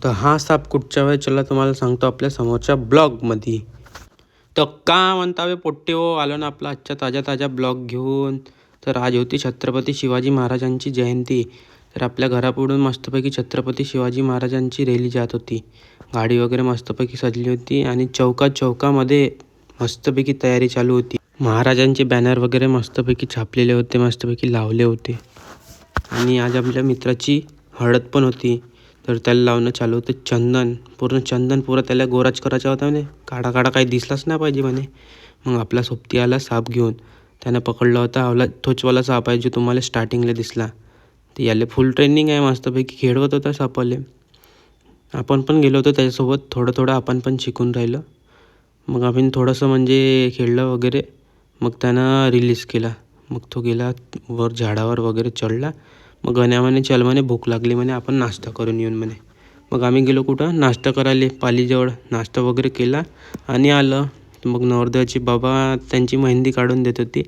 तर हा साप कुठच्या वेळेस चला तुम्हाला सांगतो आपल्या समोरच्या ब्लॉगमध्ये. तर का म्हणता वे पोट्टे हो, आलो ना आपला आजच्या ताज्या ताज्या ब्लॉग घेऊन. तर आज होती छत्रपती शिवाजी महाराजांची जयंती. तर आपल्या घरापुढून मस्तपैकी छत्रपती शिवाजी महाराजांची रॅली जात होती. गाडी वगैरे मस्तपैकी सजली होती आणि चौकामध्ये मस्तपैकी तयारी चालू होती. महाराजांचे बॅनर वगैरे मस्तपैकी छापलेले होते, मस्तपैकी लावले होते. आणि आज आपल्या मित्राची हळद पण होती. तर त्याला लावणं चालू होतं चंदन पुरं त्याला गोराच करायचा होता म्हणे. काढा काही दिसलाच नाही पाहिजे म्हणे. मग आपला सोबती आला साप घेऊन. त्यानं पकडला होता आवला तोचवाला साप आहे जो तुम्हाला स्टार्टिंगला दिसला. ते याले फुल ट्रेनिंग आहे, मस्तपैकी खेळवत होता सापाले. आपण पण गेलो होतो त्याच्यासोबत. थोडं आपण पण शिकून राहिलं. मग आपण थोडंसं म्हणजे खेळलं वगैरे. मग त्यानं रिलीज केला. मग तो गेला वर झाडावर वगैरे चढला. मग गण्या म्हणे चल म्हणे भूक लागली म्हणे, आपण नाश्ता करून येऊन म्हणे. मग आम्ही गेलो कुठं नाश्ता करायला पालीजवळ. नाश्ता वगैरे केला आणि आलं. मग नवरदेवाची बाबा त्यांची मेहंदी काढून देत होती,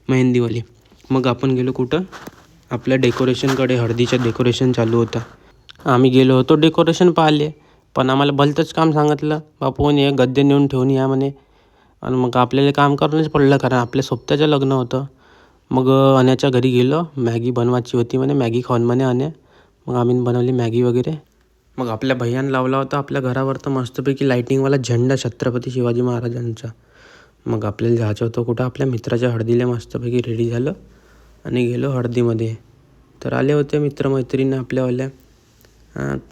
मेहंदीवाली. मग आपण गेलो कुठं आपल्या डेकोरेशनकडे. हळदीचं डेकोरेशन चालू होतं. आम्ही गेलो होतो डेकोरेशन पाहिले. पण आम्हाला भलतंच काम सांगितलं, बापून ये गद्दे नेऊन ठेवून या म्हणे. आणि मग आपल्याला काम करूनच पडलं, कारण आपल्या सोबत्याचं लग्न होतं. मग अण्याच्या घरी गेलो. मॅगी बनवायची होती म्हणे, मॅगी खाऊन म्हणे अण्या. मग आम्ही बनवली मॅगी वगैरे. मग आपल्या भैयानं लावला होता आपल्या घरावर तर मस्तपैकी लाईटिंगवाला झेंडा छत्रपती शिवाजी महाराजांचा. मग आपल्याला जायचं होतं कुठं आपल्या मित्राच्या हळदीला. मस्तपैकी रेडी झालं आणि गेलो हळदीमध्ये. तर आले होते मित्रमैत्रिणी आपल्यावाल्या.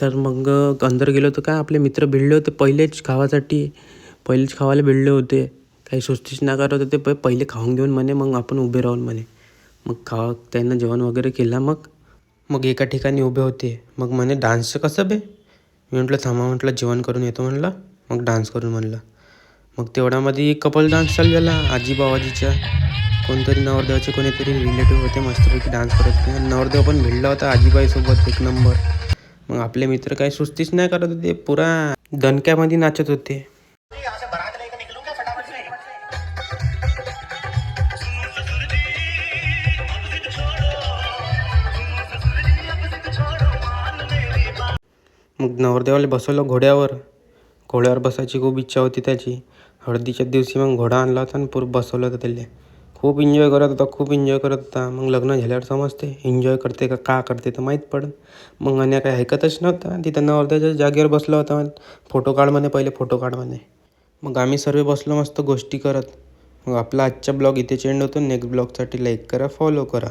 तर मग अंदर गेलो तर काय आपले मित्र भिडले होते पहिलेच खावायला भिडले होते. काही सुस्तीच नाकार होते ते पहिले खाऊन घेऊन म्हणे, मग आपण उभे राहून म्हणे. मग त्यांना जेवण वगैरे केला. मग एका ठिकाणी उभे होते. मग म्हणे डान्सचं कसं बे. मी म्हटलं थांबा, म्हटलं जेवण करून येतो म्हणलं, मग डान्स करून म्हणलं. मग तेवढ्यामध्ये कपल डान्स चालू झाला आजीबावाजीचा. कोणतरी नवरदेवाचे कोणीतरी रिलेटिव्ह होते, मस्तपैकी डान्स करत होते. नवरदेव पण भिडला होता आजीबाईसोबत एक नंबर. मग आपले मित्र काही सुस्तीच नाही करत होते, पुरा दणक्यामध्ये नाचत होते. मग नवरदेवाला बसवलं घोड्यावर बसायची खूप इच्छा होती त्याची. हळदीच्या दिवशी मग घोडा आणला होता आणि पूर्ण बसवलं होतं त्याला. खूप एन्जॉय करत होता. मग लग्न झाल्यावर समजते एन्जॉय करते का करते तर माहीत पडत. मग अन्या काही ऐकतच नव्हता. तिथं नवरदेवाच्या जागेवर बसला होता. फोटो काढ म्हणे, पहिले फोटो काढ म्हणे. मग आम्ही सर्व बसलो मस्त गोष्टी करत. मग आपला आजचा ब्लॉग इथे एंड होतो. नेक्स्ट ब्लॉगसाठी लाईक करा, फॉलो करा.